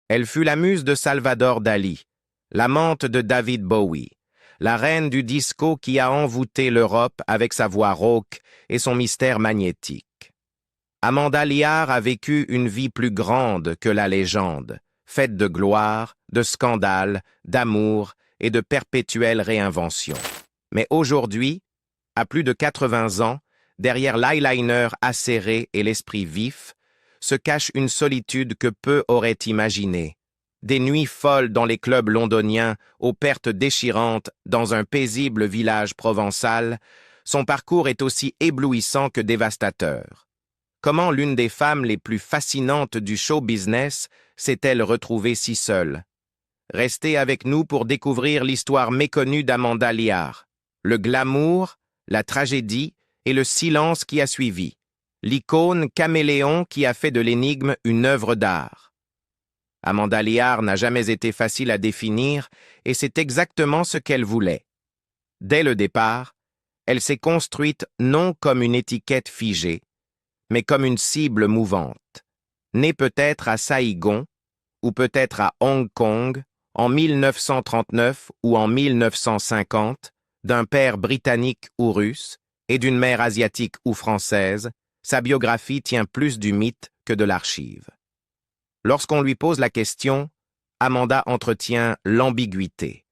Elle fut la muse de Salvador Dali, l'amante de David Bowie, la reine du disco qui a envoûté l'Europe avec sa voix rauque et son mystère magnétique. Amanda Lear a vécu une vie plus grande que la légende, faite de gloire, de scandales, d'amour et de perpétuelles réinventions. Mais aujourd'hui, à plus de 80 ans, derrière l'eyeliner acéré et l'esprit vif, se cache une solitude que peu auraient imaginée. Des nuits folles dans les clubs londoniens, aux pertes déchirantes dans un paisible village provençal, son parcours est aussi éblouissant que dévastateur. Comment l'une des femmes les plus fascinantes du show business s'est-elle retrouvée si seule? Restez avec nous pour découvrir l'histoire méconnue d'Amanda Lear, le glamour, la tragédie et le silence qui a suivi, l'icône caméléon qui a fait de l'énigme une œuvre d'art. Amanda Lear n'a jamais été facile à définir et c'est exactement ce qu'elle voulait. Dès le départ, elle s'est construite non comme une étiquette figée, mais comme une cible mouvante, née peut-être à Saïgon ou peut-être à Hong Kong en 1939 ou en 1950, d'un père britannique ou russe et d'une mère asiatique ou française, sa biographie tient plus du mythe que de l'archive. Lorsqu'on lui pose la question, Amanda entretient l'ambiguïté.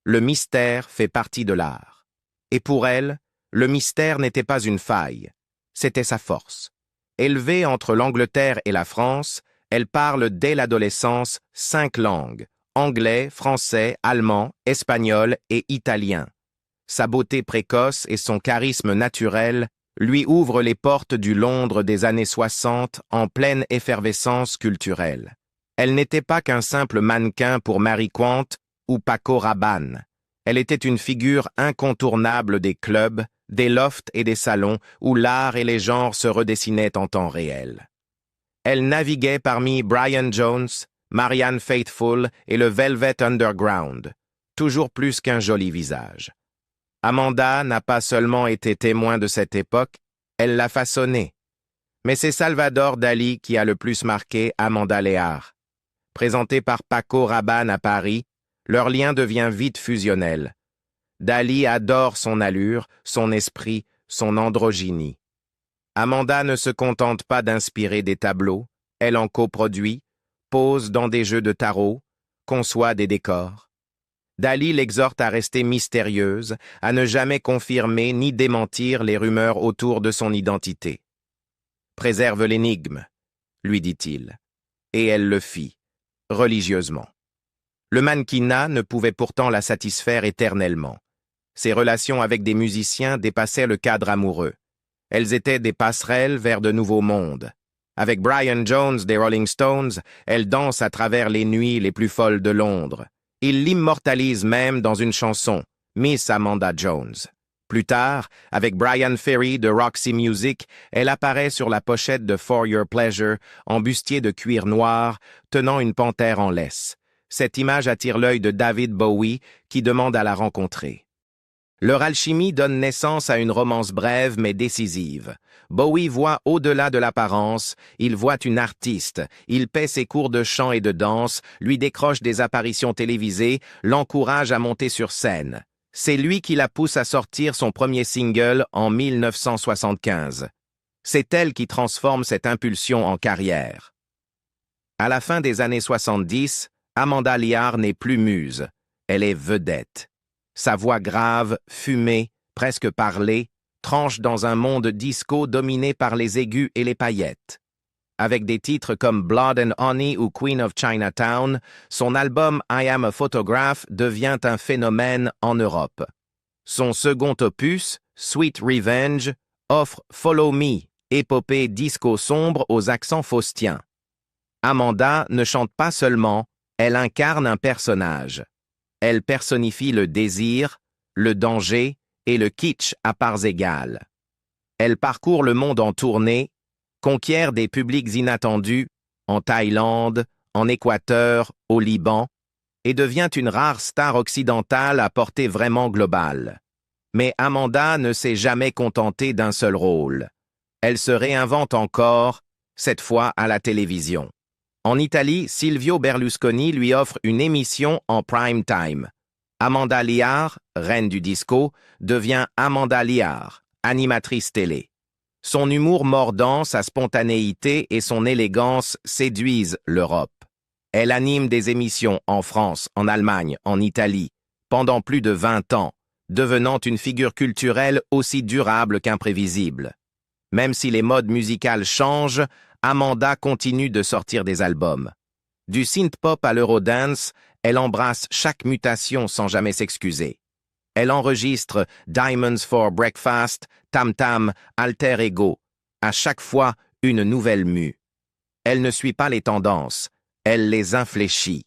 Le mystère fait partie de l'art. Et pour elle, le mystère n'était pas une faille, c'était sa force. Élevée entre l'Angleterre et la France, elle parle dès l'adolescence 5 langues, anglais, français, allemand, espagnol et italien. Sa beauté précoce et son charisme naturel lui ouvrent les portes du Londres des années 60 en pleine effervescence culturelle. Elle n'était pas qu'un simple mannequin pour Mary Quant ou Paco Rabanne. Elle était une figure incontournable des clubs, des lofts et des salons où l'art et les genres se redessinaient en temps réel. Elle naviguait parmi Brian Jones, Marianne Faithfull et le Velvet Underground, toujours plus qu'un joli visage. Amanda n'a pas seulement été témoin de cette époque, elle l'a façonnée. Mais c'est Salvador Dali qui a le plus marqué Amanda Lear. Présenté par Paco Rabanne à Paris, leur lien devient vite fusionnel. Dali adore son allure, son esprit, son androgynie. Amanda ne se contente pas d'inspirer des tableaux, elle en coproduit, pose dans des jeux de tarot, conçoit des décors. Dali l'exhorte à rester mystérieuse, à ne jamais confirmer ni démentir les rumeurs autour de son identité. « Préserve l'énigme », lui dit-il, et elle le fit, religieusement. Le mannequinat ne pouvait pourtant la satisfaire éternellement. Ses relations avec des musiciens dépassaient le cadre amoureux. Elles étaient des passerelles vers de nouveaux mondes. Avec Brian Jones des Rolling Stones, elle danse à travers les nuits les plus folles de Londres. Il l'immortalise même dans une chanson, Miss Amanda Jones. Plus tard, avec Brian Ferry de Roxy Music, elle apparaît sur la pochette de For Your Pleasure en bustier de cuir noir, tenant une panthère en laisse. Cette image attire l'œil de David Bowie, qui demande à la rencontrer. Leur alchimie donne naissance à une romance brève mais décisive. Bowie voit au-delà de l'apparence, il voit une artiste, il paie ses cours de chant et de danse, lui décroche des apparitions télévisées, l'encourage à monter sur scène. C'est lui qui la pousse à sortir son premier single en 1975. C'est elle qui transforme cette impulsion en carrière. À la fin des années 70, Amanda Lear n'est plus muse, elle est vedette. Sa voix grave, fumée, presque parlée, tranche dans un monde disco dominé par les aigus et les paillettes. Avec des titres comme Blood and Honey ou Queen of Chinatown, son album I Am a Photograph devient un phénomène en Europe. Son second opus, Sweet Revenge, offre Follow Me, épopée disco sombre aux accents faustiens. Amanda ne chante pas seulement, elle incarne un personnage. Elle personnifie le désir, le danger et le kitsch à parts égales. Elle parcourt le monde en tournée, conquiert des publics inattendus en Thaïlande, en Équateur, au Liban, et devient une rare star occidentale à portée vraiment globale. Mais Amanda ne s'est jamais contentée d'un seul rôle. Elle se réinvente encore, cette fois à la télévision. En Italie, Silvio Berlusconi lui offre une émission en prime time. Amanda Lear, reine du disco, devient Amanda Lear, animatrice télé. Son humour mordant, sa spontanéité et son élégance séduisent l'Europe. Elle anime des émissions en France, en Allemagne, en Italie, pendant plus de 20 ans, devenant une figure culturelle aussi durable qu'imprévisible. Même si les modes musicales changent, Amanda continue de sortir des albums. Du synth-pop à l'eurodance, elle embrasse chaque mutation sans jamais s'excuser. Elle enregistre Diamonds for Breakfast, Tam Tam, Alter Ego. À chaque fois, une nouvelle mue. Elle ne suit pas les tendances, elle les infléchit.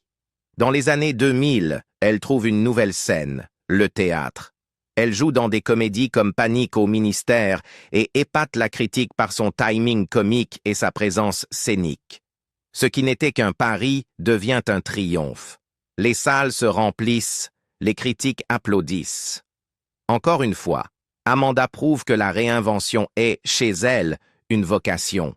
Dans les années 2000, elle trouve une nouvelle scène, le théâtre. Elle joue dans des comédies comme Panique au ministère et épate la critique par son timing comique et sa présence scénique. Ce qui n'était qu'un pari devient un triomphe. Les salles se remplissent, les critiques applaudissent. Encore une fois, Amanda prouve que la réinvention est, chez elle, une vocation.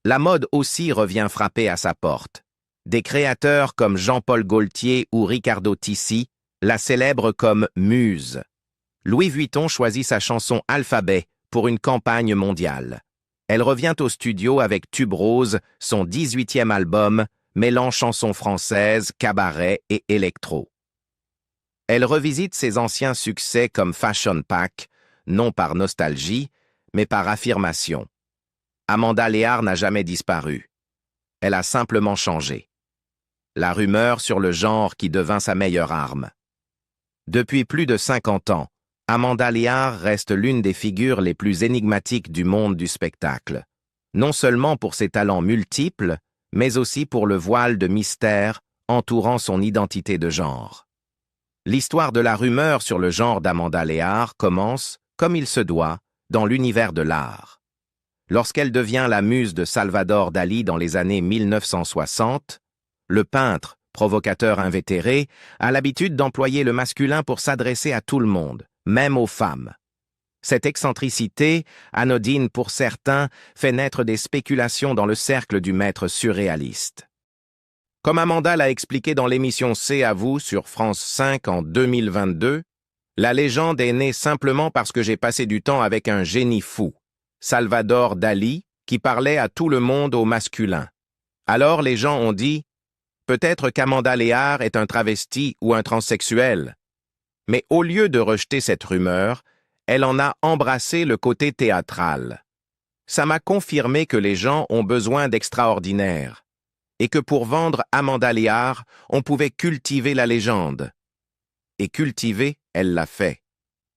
La mode aussi revient frapper à sa porte. Des créateurs comme Jean-Paul Gaultier ou Riccardo Tisci la célèbrent comme muse. Louis Vuitton choisit sa chanson Alphabet pour une campagne mondiale. Elle revient au studio avec Tube Rose, son 18e album, mêlant chansons françaises, cabaret et électro. Elle revisite ses anciens succès comme Fashion Pack, non par nostalgie, mais par affirmation. Amanda Lear n'a jamais disparu. Elle a simplement changé. La rumeur sur le genre qui devint sa meilleure arme. Depuis plus de 50 ans, Amanda Lear reste l'une des figures les plus énigmatiques du monde du spectacle. Non seulement pour ses talents multiples, mais aussi pour le voile de mystère entourant son identité de genre. L'histoire de la rumeur sur le genre d'Amanda Lear commence, comme il se doit, dans l'univers de l'art. Lorsqu'elle devient la muse de Salvador Dali dans les années 1960, le peintre, provocateur invétéré, a l'habitude d'employer le masculin pour s'adresser à tout le monde, même aux femmes. Cette excentricité, anodine pour certains, fait naître des spéculations dans le cercle du maître surréaliste. Comme Amanda l'a expliqué dans l'émission C'est à vous sur France 5 en 2022, la légende est née simplement parce que j'ai passé du temps avec un génie fou, Salvador Dali, qui parlait à tout le monde au masculin. Alors les gens ont dit « Peut-être qu'Amanda Lear est un travesti ou un transsexuel ». Mais au lieu de rejeter cette rumeur, elle en a embrassé le côté théâtral. Ça m'a confirmé que les gens ont besoin d'extraordinaire, et que pour vendre Amanda Lear, on pouvait cultiver la légende. Et cultiver, elle l'a fait.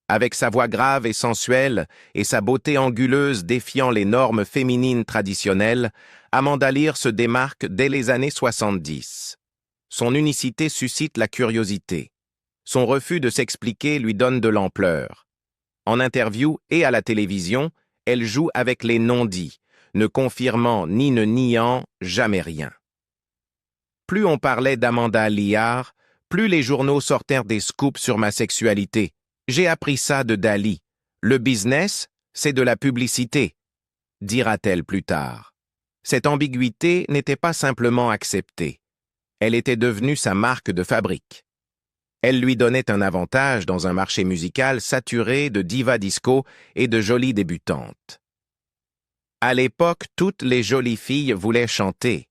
Avec sa voix grave et sensuelle, et sa beauté anguleuse défiant les normes féminines traditionnelles, Amanda Lear se démarque dès les années 70. Son unicité suscite la curiosité. Son refus de s'expliquer lui donne de l'ampleur. En interview et à la télévision, elle joue avec les non-dits, ne confirmant ni ne niant jamais rien. Plus on parlait d'Amanda Lear, plus les journaux sortèrent des scoops sur ma sexualité. J'ai appris ça de Dali. Le business, c'est de la publicité, dira-t-elle plus tard. Cette ambiguïté n'était pas simplement acceptée. Elle était devenue sa marque de fabrique. Elle lui donnait un avantage dans un marché musical saturé de divas disco et de jolies débutantes. À l'époque, toutes les jolies filles voulaient chanter.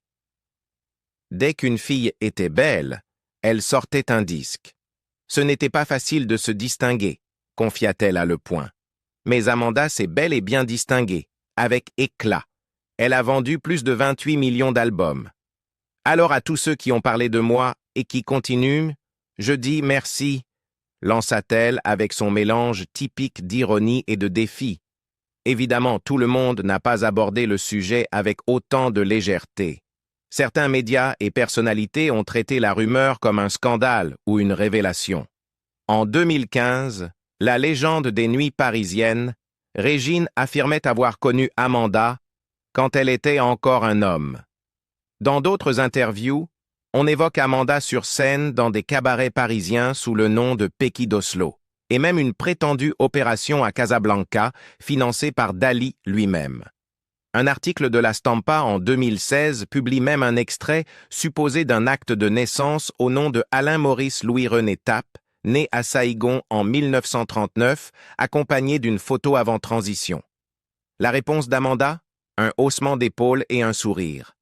Dès qu'une fille était belle, elle sortait un disque. Ce n'était pas facile de se distinguer, confia-t-elle à Le Point. Mais Amanda s'est bel et bien distinguée, avec éclat. Elle a vendu plus de 28 millions d'albums. Alors à tous ceux qui ont parlé de moi et qui continuent, je dis merci, lança-t-elle avec son mélange typique d'ironie et de défi. Évidemment, tout le monde n'a pas abordé le sujet avec autant de légèreté. Certains médias et personnalités ont traité la rumeur comme un scandale ou une révélation. En 2015, la légende des nuits parisiennes, Régine affirmait avoir connu Amanda quand elle était encore un homme. Dans d'autres interviews, on évoque Amanda sur scène dans des cabarets parisiens sous le nom de Pecky d'Oslo, et même une prétendue opération à Casablanca financée par Dali lui-même. Un article de la Stampa en 2016 publie même un extrait supposé d'un acte de naissance au nom de Alain Maurice Louis-René Tappe, né à Saïgon en 1939, accompagné d'une photo avant transition. La réponse d'Amanda? Un haussement d'épaules et un sourire.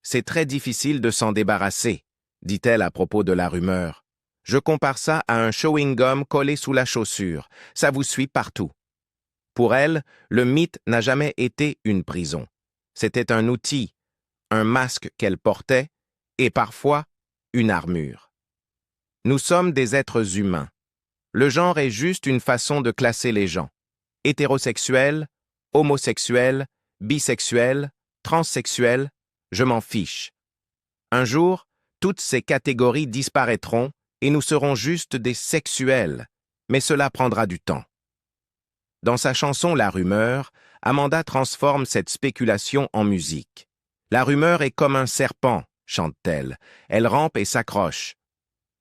C'est très difficile de s'en débarrasser, dit-elle à propos de la rumeur. Je compare ça à un chewing-gum collé sous la chaussure. Ça vous suit partout. Pour elle, le mythe n'a jamais été une prison. C'était un outil, un masque qu'elle portait, et parfois une armure. Nous sommes des êtres humains. Le genre est juste une façon de classer les gens. Hétérosexuels, homosexuels, bisexuels, transsexuels, je m'en fiche. Un jour, toutes ces catégories disparaîtront et nous serons juste des sexuels, mais cela prendra du temps. Dans sa chanson La rumeur, Amanda transforme cette spéculation en musique. La rumeur est comme un serpent, chante-t-elle. Elle rampe et s'accroche.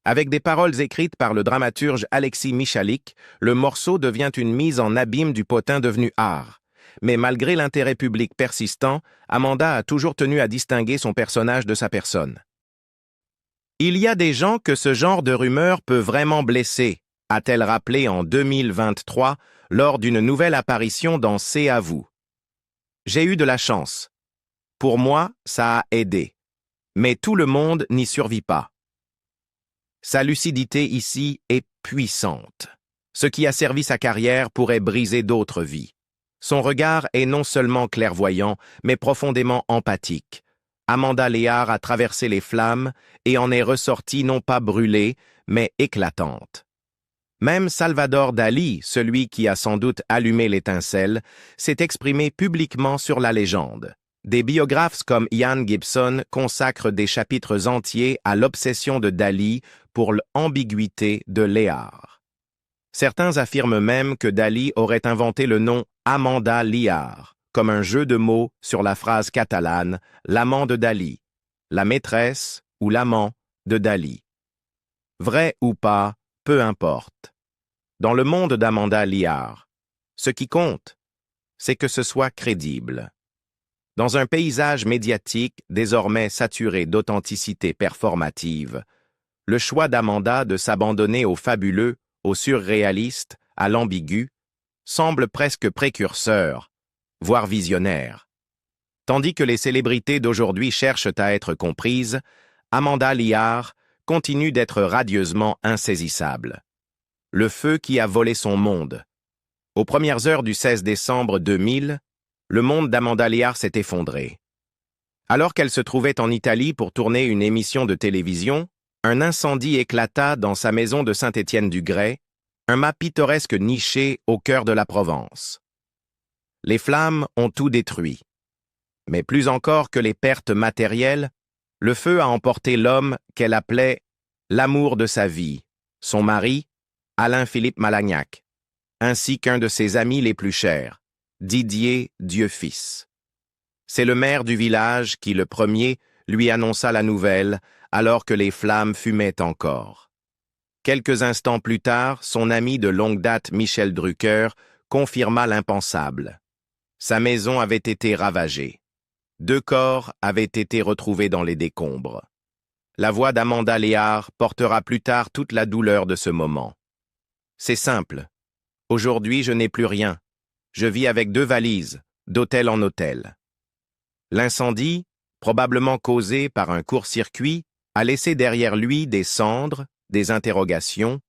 Avec des paroles écrites par le dramaturge Alexis Michalik, le morceau devient une mise en abîme du potin devenu art. Mais malgré l'intérêt public persistant, Amanda a toujours tenu à distinguer son personnage de sa personne. Il y a des gens que ce genre de rumeur peut vraiment blesser, a-t-elle rappelé en 2023 lors d'une nouvelle apparition dans C'est à vous. J'ai eu de la chance. Pour moi, ça a aidé. Mais tout le monde n'y survit pas. Sa lucidité ici est puissante. Ce qui a servi sa carrière pourrait briser d'autres vies. Son regard est non seulement clairvoyant, mais profondément empathique. Amanda Léard a traversé les flammes et en est ressortie non pas brûlée, mais éclatante. Même Salvador Dali, celui qui a sans doute allumé l'étincelle, s'est exprimé publiquement sur la légende. Des biographes comme Ian Gibson consacrent des chapitres entiers à l'obsession de Dali pour l'ambiguïté de Léard. Certains affirment même que Dali aurait inventé le nom Amanda Léard, comme un jeu de mots sur la phrase catalane « l'amant de Dali », la maîtresse ou l'amant de Dali. Vrai ou pas, peu importe. Dans le monde d'Amanda Léard, ce qui compte, c'est que ce soit crédible. Dans un paysage médiatique désormais saturé d'authenticité performative, le choix d'Amanda de s'abandonner au fabuleux, au surréaliste, à l'ambigu, semble presque précurseur, voire visionnaire. Tandis que les célébrités d'aujourd'hui cherchent à être comprises, Amanda Léard continue d'être radieusement insaisissable. Le feu qui a volé son monde. Aux premières heures du 16 décembre 2000, le monde d'Amanda Léard s'est effondré. Alors qu'elle se trouvait en Italie pour tourner une émission de télévision, un incendie éclata dans sa maison de Saint-Étienne-du-Grès, un mât pittoresque niché au cœur de la Provence. Les flammes ont tout détruit. Mais plus encore que les pertes matérielles, le feu a emporté l'homme qu'elle appelait l'amour de sa vie, son mari, Alain-Philippe Malagnac, ainsi qu'un de ses amis les plus chers, Didier Dieufils. C'est le maire du village qui, le premier, lui annonça la nouvelle, alors que les flammes fumaient encore. Quelques instants plus tard, son ami de longue date Michel Drucker confirma l'impensable. Sa maison avait été ravagée. 2 corps avaient été retrouvés dans les décombres. La voix d'Amanda Léard portera plus tard toute la douleur de ce moment. C'est simple. Aujourd'hui, je n'ai plus rien. Je vis avec 2 valises, d'hôtel en hôtel. L'incendie, probablement causé par un court-circuit, a laissé derrière lui des cendres, des interrogations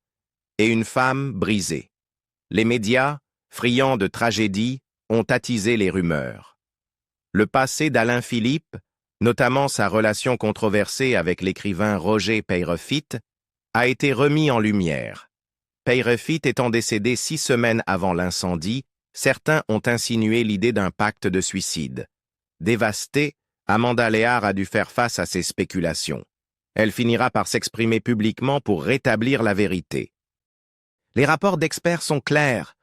et une femme brisée. Les médias, friands de tragédie, ont attisé les rumeurs. Le passé d'Alain Philippe, notamment sa relation controversée avec l'écrivain Roger Peyrefitte, a été remis en lumière. Peyrefitte étant décédé 6 semaines avant l'incendie, certains ont insinué l'idée d'un pacte de suicide. Dévastée, Amanda Léard a dû faire face à ces spéculations. Elle finira par s'exprimer publiquement pour rétablir la vérité. Les rapports d'experts sont clairs.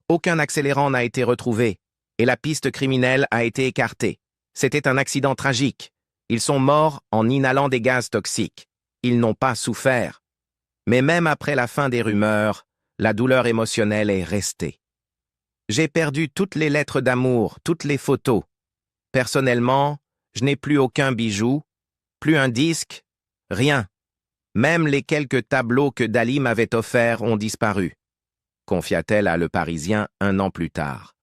Aucun accélérant n'a été retrouvé, et la piste criminelle a été écartée. C'était un accident tragique. Ils sont morts en inhalant des gaz toxiques. Ils n'ont pas souffert. Mais même après la fin des rumeurs, la douleur émotionnelle est restée. J'ai perdu toutes les lettres d'amour, toutes les photos. Personnellement, je n'ai plus aucun bijou, plus un disque, rien. Même les quelques tableaux que Dali m'avait offerts ont disparu, confia-t-elle à Le Parisien 1 an plus tard.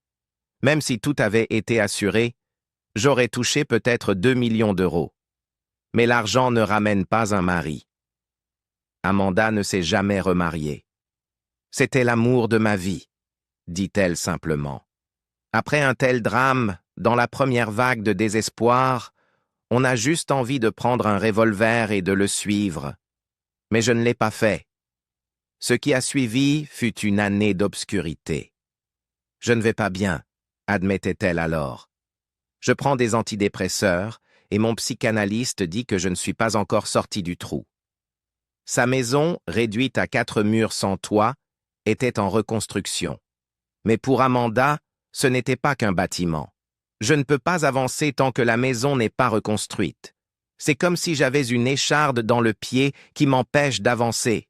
Même si tout avait été assuré, j'aurais touché peut-être 2 millions d'euros. Mais l'argent ne ramène pas un mari. Amanda ne s'est jamais remariée. C'était l'amour de ma vie, dit-elle simplement. Après un tel drame, dans la première vague de désespoir, on a juste envie de prendre un revolver et de le suivre. Mais je ne l'ai pas fait. Ce qui a suivi fut une année d'obscurité. Je ne vais pas bien, admettait-elle alors. Je prends des antidépresseurs et mon psychanalyste dit que je ne suis pas encore sorti du trou. Sa maison, réduite à 4 murs sans toit, était en reconstruction. Mais pour Amanda, ce n'était pas qu'un bâtiment. Je ne peux pas avancer tant que la maison n'est pas reconstruite. C'est comme si j'avais une écharde dans le pied qui m'empêche d'avancer.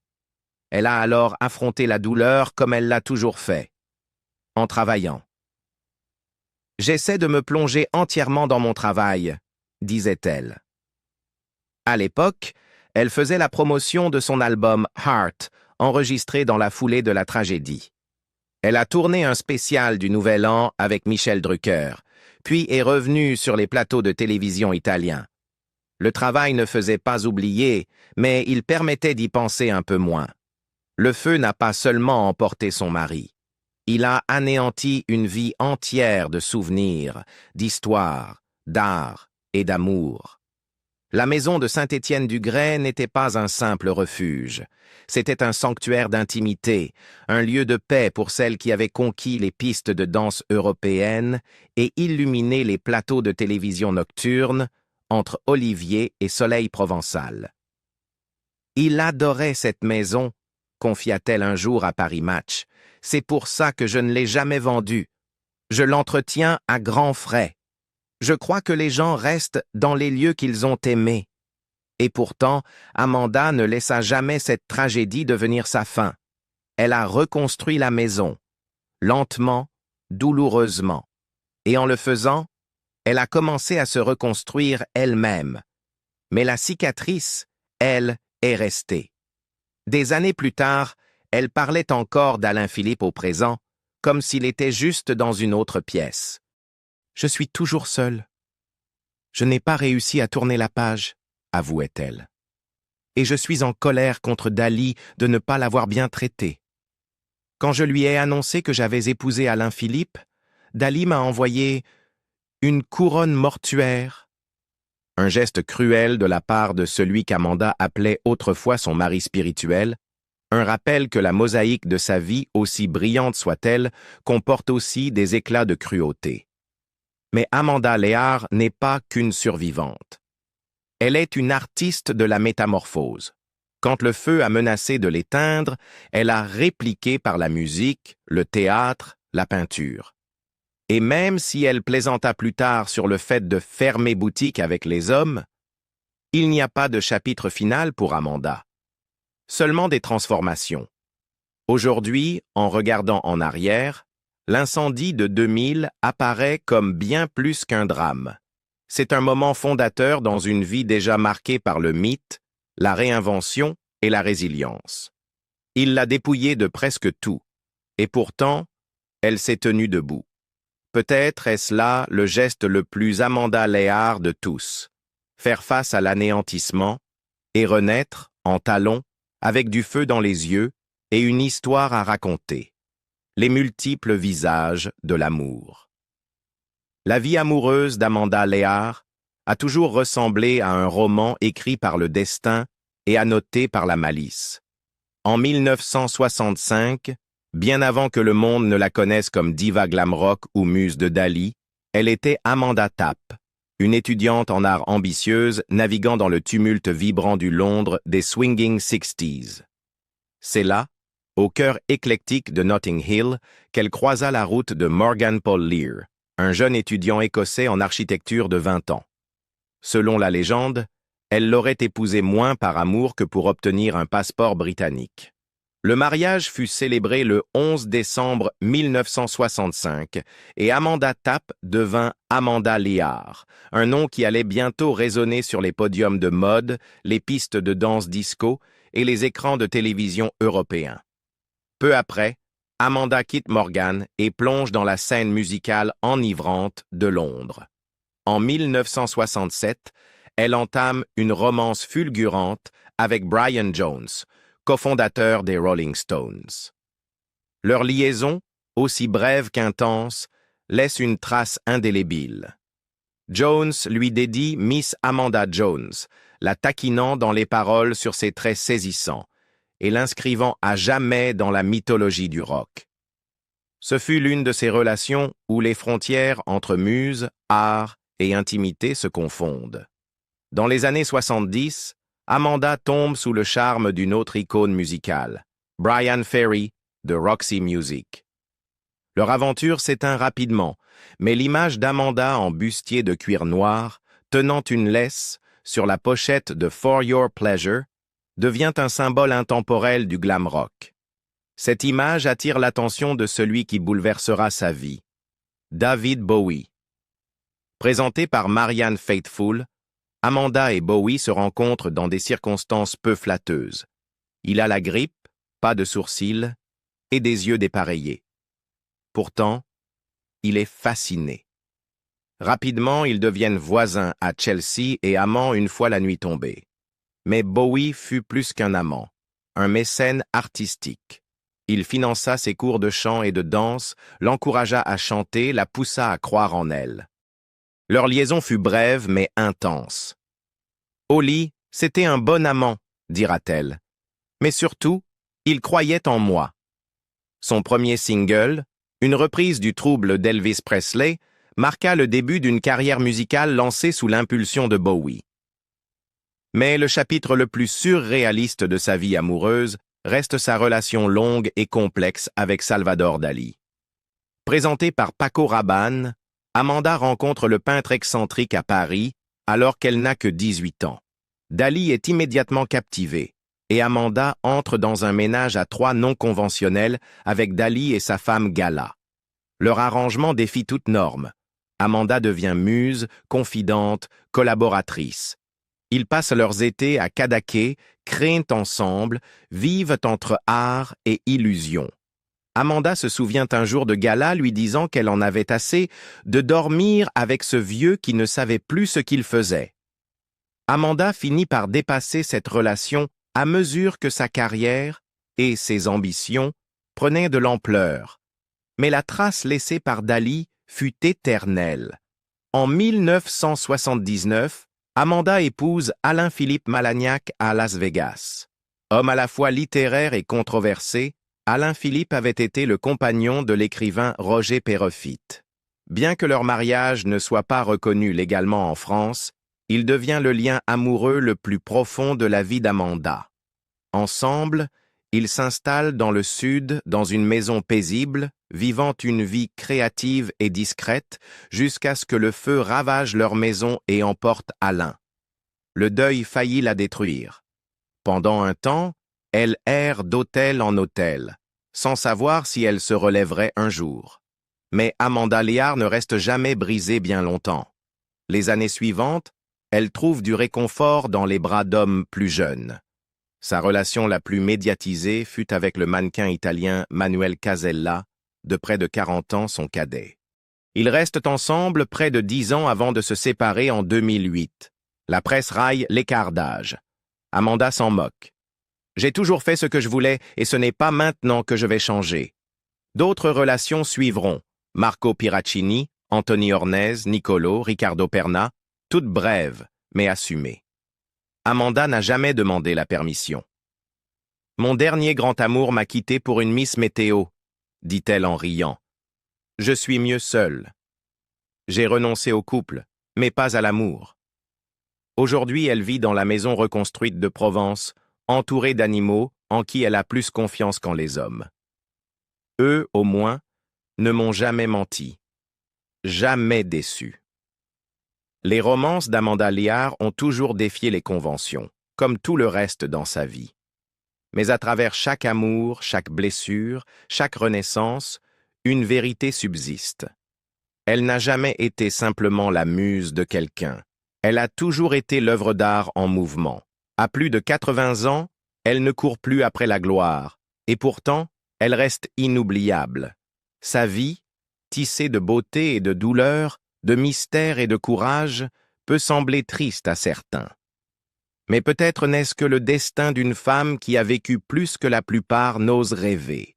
Elle a alors affronté la douleur comme elle l'a toujours fait, en travaillant. J'essaie de me plonger entièrement dans mon travail, disait-elle. À l'époque, elle faisait la promotion de son album Heart, enregistré dans la foulée de la tragédie. Elle a tourné un spécial du Nouvel An avec Michel Drucker, puis est revenue sur les plateaux de télévision italiens. Le travail ne faisait pas oublier, mais il permettait d'y penser un peu moins. Le feu n'a pas seulement emporté son mari. Il a anéanti une vie entière de souvenirs, d'histoires, d'art et d'amour. La maison de Saint-Étienne-du-Grès n'était pas un simple refuge. C'était un sanctuaire d'intimité, un lieu de paix pour celles qui avaient conquis les pistes de danse européennes et illuminé les plateaux de télévision nocturnes entre Olivier et Soleil provençal. Il adorait cette maison, confia-t-elle un jour à Paris Match. C'est pour ça que je ne l'ai jamais vendue. Je l'entretiens à grands frais. Je crois que les gens restent dans les lieux qu'ils ont aimés. Et pourtant, Amanda ne laissa jamais cette tragédie devenir sa fin. Elle a reconstruit la maison, lentement, douloureusement. Et en le faisant, elle a commencé à se reconstruire elle-même. Mais la cicatrice, elle, est restée. Des années plus tard, elle parlait encore d'Alain Philippe au présent, comme s'il était juste dans une autre pièce. Je suis toujours seule. Je n'ai pas réussi à tourner la page, avouait-elle. Et je suis en colère contre Dali de ne pas l'avoir bien traité. Quand je lui ai annoncé que j'avais épousé Alain Philippe, Dali m'a envoyé une couronne mortuaire. Un geste cruel de la part de celui qu'Amanda appelait autrefois son mari spirituel, un rappel que la mosaïque de sa vie, aussi brillante soit-elle, comporte aussi des éclats de cruauté. Mais Amanda Léard n'est pas qu'une survivante. Elle est une artiste de la métamorphose. Quand le feu a menacé de l'éteindre, elle a répliqué par la musique, le théâtre, la peinture. Et même si elle plaisanta plus tard sur le fait de fermer boutique avec les hommes, il n'y a pas de chapitre final pour Amanda. Seulement des transformations. Aujourd'hui, en regardant en arrière, l'incendie de 2000 apparaît comme bien plus qu'un drame. C'est un moment fondateur dans une vie déjà marquée par le mythe, la réinvention et la résilience. Il l'a dépouillée de presque tout, et pourtant, elle s'est tenue debout. Peut-être est-ce là le geste le plus Amanda Léard de tous. Faire face à l'anéantissement et renaître, en talons, avec du feu dans les yeux et une histoire à raconter. Les multiples visages de l'amour. La vie amoureuse d'Amanda Léard a toujours ressemblé à un roman écrit par le destin et annoté par la malice. En 1965, bien avant que le monde ne la connaisse comme diva glam rock ou muse de Dali, elle était Amanda Tapp, une étudiante en art ambitieuse naviguant dans le tumulte vibrant du Londres des swinging 60s. C'est là, au cœur éclectique de Notting Hill, qu'elle croisa la route de Morgan Paul Lear, un jeune étudiant écossais en architecture de 20 ans. Selon la légende, elle l'aurait épousé moins par amour que pour obtenir un passeport britannique. Le mariage fut célébré le 11 décembre 1965 et Amanda Tapp devint Amanda Lear, un nom qui allait bientôt résonner sur les podiums de mode, les pistes de danse disco et les écrans de télévision européens. Peu après, Amanda quitte Morgan et plonge dans la scène musicale enivrante de Londres. En 1967, elle entame une romance fulgurante avec Brian Jones, cofondateur des Rolling Stones. Leur liaison, aussi brève qu'intense, laisse une trace indélébile. Jones lui dédie Miss Amanda Jones, la taquinant dans les paroles sur ses traits saisissants et l'inscrivant à jamais dans la mythologie du rock. Ce fut l'une de ces relations où les frontières entre muse, art et intimité se confondent. Dans les années 70, Amanda tombe sous le charme d'une autre icône musicale, Brian Ferry, de Roxy Music. Leur aventure s'éteint rapidement, mais l'image d'Amanda en bustier de cuir noir, tenant une laisse sur la pochette de For Your Pleasure, devient un symbole intemporel du glam rock. Cette image attire l'attention de celui qui bouleversera sa vie, David Bowie. Présenté par Marianne Faithfull, Amanda et Bowie se rencontrent dans des circonstances peu flatteuses. Il a la grippe, pas de sourcils et des yeux dépareillés. Pourtant, il est fasciné. Rapidement, ils deviennent voisins à Chelsea et amants une fois la nuit tombée. Mais Bowie fut plus qu'un amant, un mécène artistique. Il finança ses cours de chant et de danse, l'encouragea à chanter, la poussa à croire en elle. Leur liaison fut brève mais intense. Au lit, c'était un bon amant, dira-t-elle. Mais surtout, il croyait en moi. Son premier single, une reprise du trouble d'Elvis Presley, marqua le début d'une carrière musicale lancée sous l'impulsion de Bowie. Mais le chapitre le plus surréaliste de sa vie amoureuse reste sa relation longue et complexe avec Salvador Dali. Présentée par Paco Rabanne, Amanda rencontre le peintre excentrique à Paris alors qu'elle n'a que 18 ans. Dali est immédiatement captivé et Amanda entre dans un ménage à trois non conventionnel avec Dali et sa femme Gala. Leur arrangement défie toute norme. Amanda devient muse, confidente, collaboratrice. Ils passent leurs étés à Cadaqués, créent ensemble, vivent entre art et illusion. Amanda se souvient un jour de Gala lui disant qu'elle en avait assez de dormir avec ce vieux qui ne savait plus ce qu'il faisait. Amanda finit par dépasser cette relation à mesure que sa carrière et ses ambitions prenaient de l'ampleur. Mais la trace laissée par Dali fut éternelle. En 1979, Amanda épouse Alain-Philippe Malagnac à Las Vegas. Homme à la fois littéraire et controversé, Alain-Philippe avait été le compagnon de l'écrivain Roger Péroffitte. Bien que leur mariage ne soit pas reconnu légalement en France, il devient le lien amoureux le plus profond de la vie d'Amanda. Ensemble, ils s'installent dans le sud, dans une maison paisible, vivant une vie créative et discrète, jusqu'à ce que le feu ravage leur maison et emporte Alain. Le deuil faillit la détruire. Pendant un temps, elle erre d'hôtel en hôtel, sans savoir si elle se relèverait un jour. Mais Amanda Lear ne reste jamais brisée bien longtemps. Les années suivantes, elle trouve du réconfort dans les bras d'hommes plus jeunes. Sa relation la plus médiatisée fut avec le mannequin italien Manuel Casella, de près de 40 ans, son cadet. Ils restent ensemble près de 10 ans avant de se séparer en 2008. La presse raille l'écart d'âge. Amanda s'en moque. « J'ai toujours fait ce que je voulais et ce n'est pas maintenant que je vais changer. » D'autres relations suivront. Marco Piracini, Anthony Ornez, Nicolo, Ricardo Perna, toutes brèves, mais assumées. Amanda n'a jamais demandé la permission. « Mon dernier grand amour m'a quitté pour une Miss Météo, » dit-elle en riant. « Je suis mieux seule. J'ai renoncé au couple, mais pas à l'amour. » Aujourd'hui, elle vit dans la maison reconstruite de Provence, entourée d'animaux en qui elle a plus confiance qu'en les hommes. Eux, au moins, ne m'ont jamais menti, jamais déçu. Les romances d'Amanda Lear ont toujours défié les conventions, comme tout le reste dans sa vie. Mais à travers chaque amour, chaque blessure, chaque renaissance, une vérité subsiste. Elle n'a jamais été simplement la muse de quelqu'un. Elle a toujours été l'œuvre d'art en mouvement. À plus de 80 ans, elle ne court plus après la gloire, et pourtant, elle reste inoubliable. Sa vie, tissée de beauté et de douleur, de mystère et de courage, peut sembler triste à certains. Mais peut-être n'est-ce que le destin d'une femme qui a vécu plus que la plupart n'ose rêver.